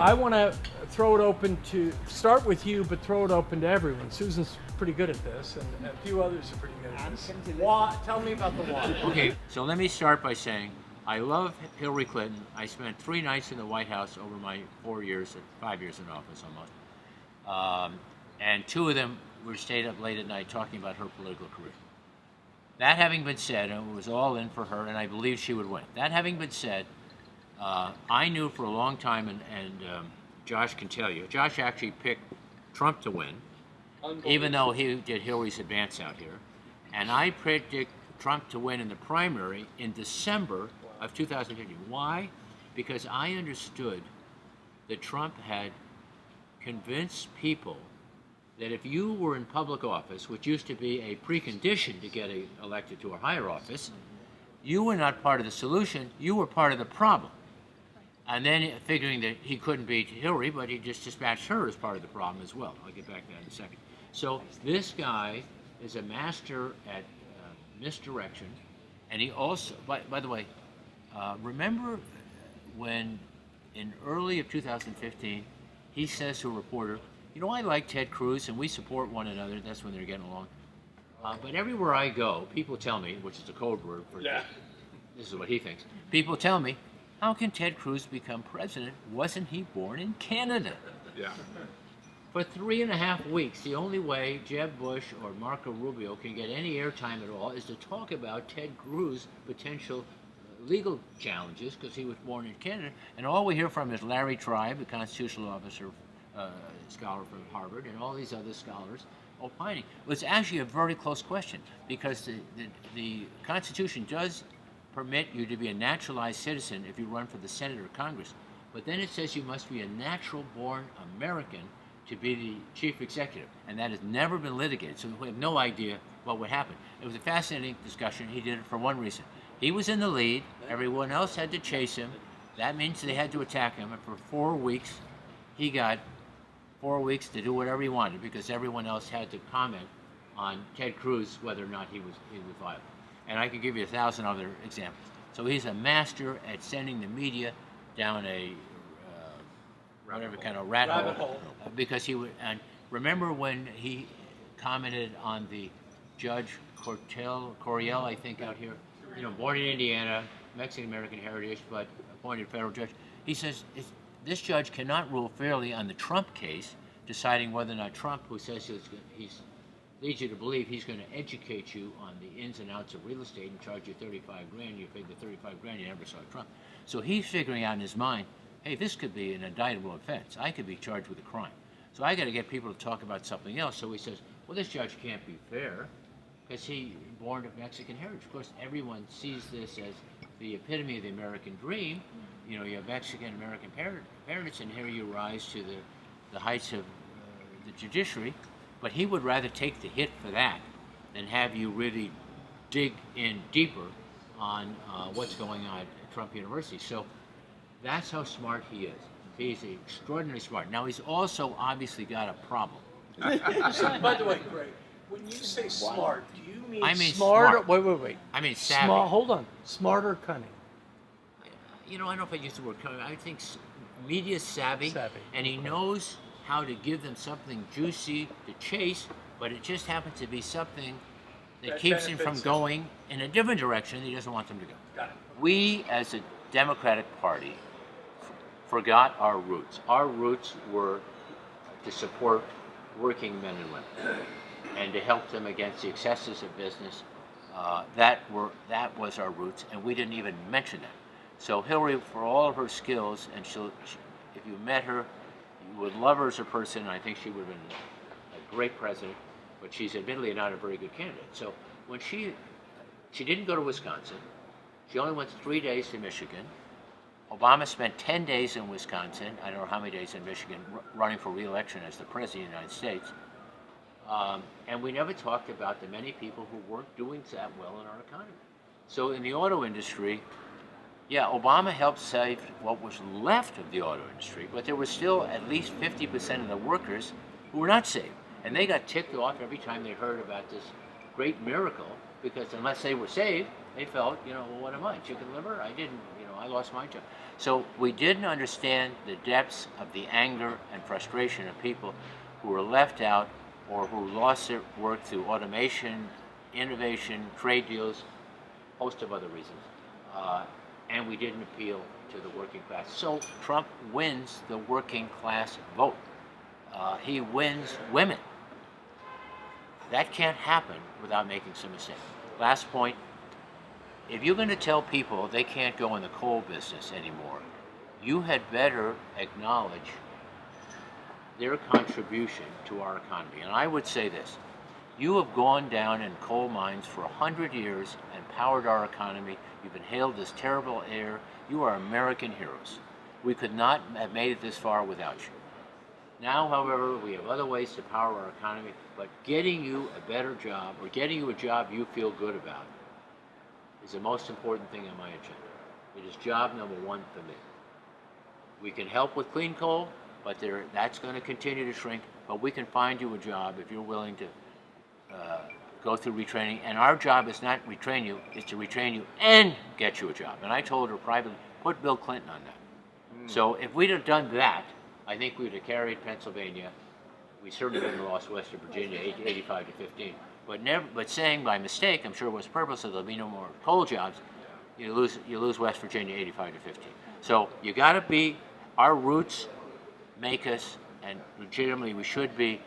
I want to throw it open to, start with you, but throw it open to everyone. Susan's pretty good at this, and a few others are pretty good at this. Why? Tell me about the why. Okay, so let me start by saying I love Hillary Clinton. I spent 3 nights in the White House over my 5 years in office almost. And 2 of them were stayed up late at night talking about her political career. That having been said, it was all in for her, and I believed she would win. That having been said, I knew for a long time, and Josh can tell you, Josh actually picked Trump to win, even though he did Hillary's advance out here. And I predicted Trump to win in the primary in December of 2015. Why? Because I understood that Trump had convinced people that if you were in public office, which used to be a precondition to get elected to a higher office, you were not part of the solution, you were part of the problem. And then figuring that he couldn't beat Hillary, but he just dispatched her as part of the problem as well. I'll get back to that in a second. So this guy is a master at misdirection, and he also, by the way, remember when in early of 2015, he says to a reporter, you know, I like Ted Cruz and we support one another. That's when they're getting along. But everywhere I go, people tell me, which is a code word for this is what he thinks. People tell me, how can Ted Cruz become president? Wasn't he born in Canada? Yeah. For 3.5 weeks, the only way Jeb Bush or Marco Rubio can get any airtime at all is to talk about Ted Cruz's potential legal challenges because he was born in Canada. And all we hear from is Larry Tribe, the constitutional officer, scholar from Harvard, and all these other scholars opining. Well, it's actually a very close question because the Constitution does permit you to be a naturalized citizen if you run for the Senate or Congress, but then it says you must be a natural-born American to be the chief executive, and that has never been litigated, so we have no idea what would happen. It was a fascinating discussion. He did it for one reason. He was in the lead. Everyone else had to chase him. That means they had to attack him, and for 4 weeks, he got 4 weeks to do whatever he wanted because everyone else had to comment on Ted Cruz whether or not he was viable. And I could give you 1,000 other examples. So he's a master at sending the media down a whatever kind of rat hole. Because he would. And remember when he commented on the Judge Coriel, I think out here, you know, born in Indiana, Mexican American heritage, but appointed federal judge. He says this judge cannot rule fairly on the Trump case, deciding whether or not Trump, who says he's leads you to believe he's going to educate you on the ins and outs of real estate and charge you 35 grand. You paid the 35 grand, you never saw Trump. So he's figuring out in his mind, hey, this could be an indictable offense. I could be charged with a crime. So I got to get people to talk about something else. So he says, well, this judge can't be fair because he's born of Mexican heritage. Of course, everyone sees this as the epitome of the American dream. You know, you have Mexican American parents, and here you rise to the heights of the judiciary. But he would rather take the hit for that than have you really dig in deeper on what's going on at Trump University. So that's how smart he is. He's extraordinarily smart. Now, he's also obviously got a problem. By the way, Greg, when you say smart, do you mean, I mean smart? smart. Wait. I mean savvy. Hold on. Smart or cunning? You know, I don't know if I use the word cunning. I think media savvy. And he knows how to give them something juicy to chase, but it just happens to be something that keeps him from going in a different direction he doesn't want them to go. Got it. We, as a Democratic Party, forgot our roots. Our roots were to support working men and women and to help them against the excesses of business. That was our roots, and we didn't even mention that. So Hillary, for all of her skills, and if you met her, you would love her as a person, and I think she would have been a great president, but she's admittedly not a very good candidate. So when she didn't go to Wisconsin, she only went 3 days to Michigan. Obama spent 10 days in Wisconsin, I don't know how many days in Michigan, running for re-election as the President of the United States. And we never talked about the many people who weren't doing that well in our economy. So in the auto industry, yeah, Obama helped save what was left of the auto industry, but there were still at least 50% of the workers who were not saved. And they got ticked off every time they heard about this great miracle, because unless they were saved, they felt, well, what am I, chicken liver? I didn't, I lost my job. So we didn't understand the depths of the anger and frustration of people who were left out or who lost their work through automation, innovation, trade deals, a host of other reasons. And we didn't appeal to the working class. So Trump wins the working class vote. He wins women. That can't happen without making some mistakes. Last point, if you're going to tell people they can't go in the coal business anymore, you had better acknowledge their contribution to our economy. And I would say this, you have gone down in coal mines for 100 years and powered our economy. You've inhaled this terrible air. You are American heroes. We could not have made it this far without you. Now, however, we have other ways to power our economy, but getting you a better job or getting you a job you feel good about is the most important thing on my agenda. It is job number one for me. We can help with clean coal, but that's going to continue to shrink, but we can find you a job if you're willing to go through retraining. And our job is not retrain you, is to retrain you and get you a job. And I told her privately, put Bill Clinton on that. So if we'd have done that, I think we would have carried Pennsylvania. We certainly would have lost Western Virginia 85 to 15. But saying by mistake, I'm sure it was purposeful, there'll be no more coal jobs, you lose West Virginia 85 to 15. So you got to be, our roots make us, and legitimately we should be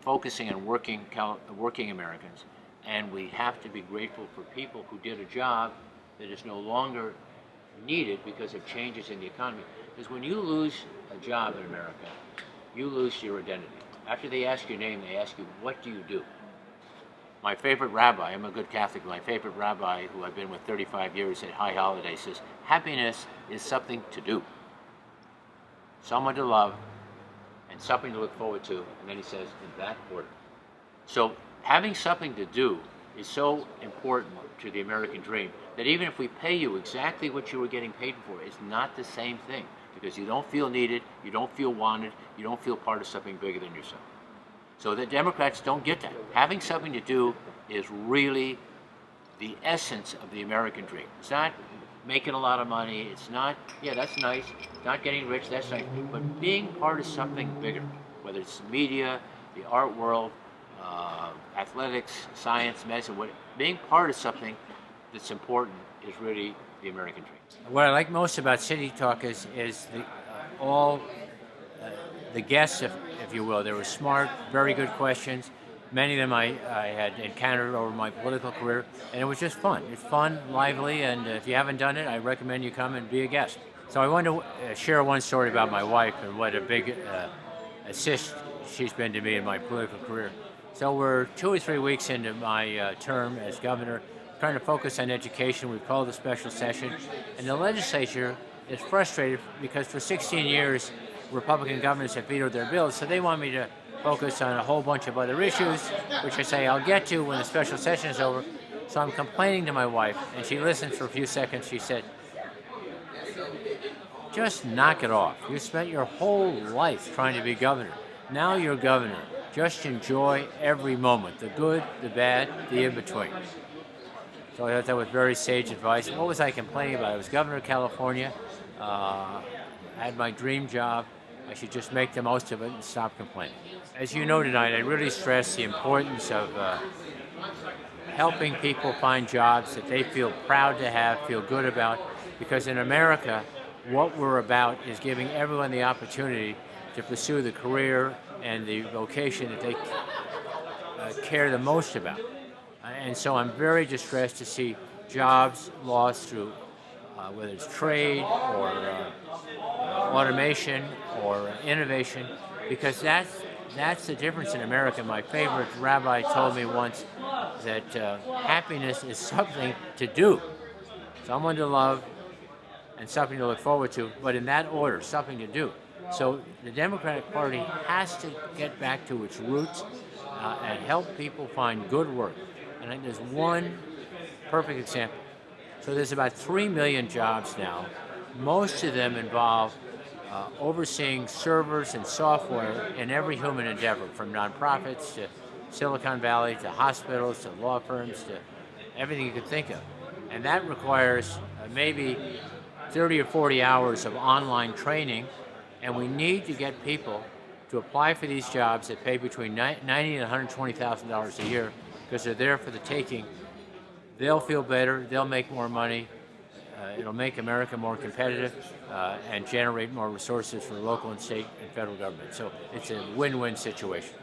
focusing on working Americans, and we have to be grateful for people who did a job that is no longer needed because of changes in the economy. Because when you lose a job in America, you lose your identity. After they ask your name, they ask you, what do you do? My favorite rabbi, I'm a good Catholic, my favorite rabbi, who I've been with 35 years at High Holiday, says, happiness is something to do, someone to love, and something to look forward to, and then he says, in that order. So having something to do is so important to the American dream that even if we pay you exactly what you were getting paid for, it's not the same thing, because you don't feel needed, you don't feel wanted, you don't feel part of something bigger than yourself. So the Democrats don't get that. Having something to do is really the essence of the American dream. It's not making a lot of money, it's not, yeah, that's nice, not getting rich, that's nice, but being part of something bigger, whether it's media, the art world, athletics, science, medicine, being part of something that's important is really the American dream. What I like most about City Talk is all the guests, if you will. They were smart, very good questions. Many of them I had encountered over my political career, and it was just fun. It's fun, lively, and if you haven't done it, I recommend you come and be a guest. So I wanted to share one story about my wife and what a big assist she's been to me in my political career. So we're 2 or 3 weeks into my term as governor, trying to focus on education. We've called a special session, and the legislature is frustrated because for 16 years, Republican governors have vetoed their bills, so they want me to focus on a whole bunch of other issues, which I say I'll get to when the special session is over. So I'm complaining to my wife, and she listens for a few seconds. She said, just knock it off. You spent your whole life trying to be governor. Now you're governor. Just enjoy every moment, the good, the bad, the in-between. So I thought that was very sage advice. What was I complaining about? I was governor of California. I had my dream job. I should just make the most of it and stop complaining. As you know tonight, I really stress the importance of helping people find jobs that they feel proud to have, feel good about, because in America, what we're about is giving everyone the opportunity to pursue the career and the vocation that they care the most about. And so I'm very distressed to see jobs lost through whether it's trade or automation or innovation, because that's the difference in America. My favorite rabbi told me once that happiness is something to do, someone to love, and something to look forward to, but in that order, something to do. So the Democratic Party has to get back to its roots and help people find good work. And I think there's one perfect example. So there's about 3 million jobs now. Most of them involve overseeing servers and software in every human endeavor, from nonprofits to Silicon Valley to hospitals to law firms to everything you could think of. And that requires maybe 30 or 40 hours of online training, and we need to get people to apply for these jobs that pay between $90,000 and $120,000 a year, because they're there for the taking. They'll feel better, they'll make more money, it'll make America more competitive, and generate more resources for local and state and federal government. So it's a win-win situation.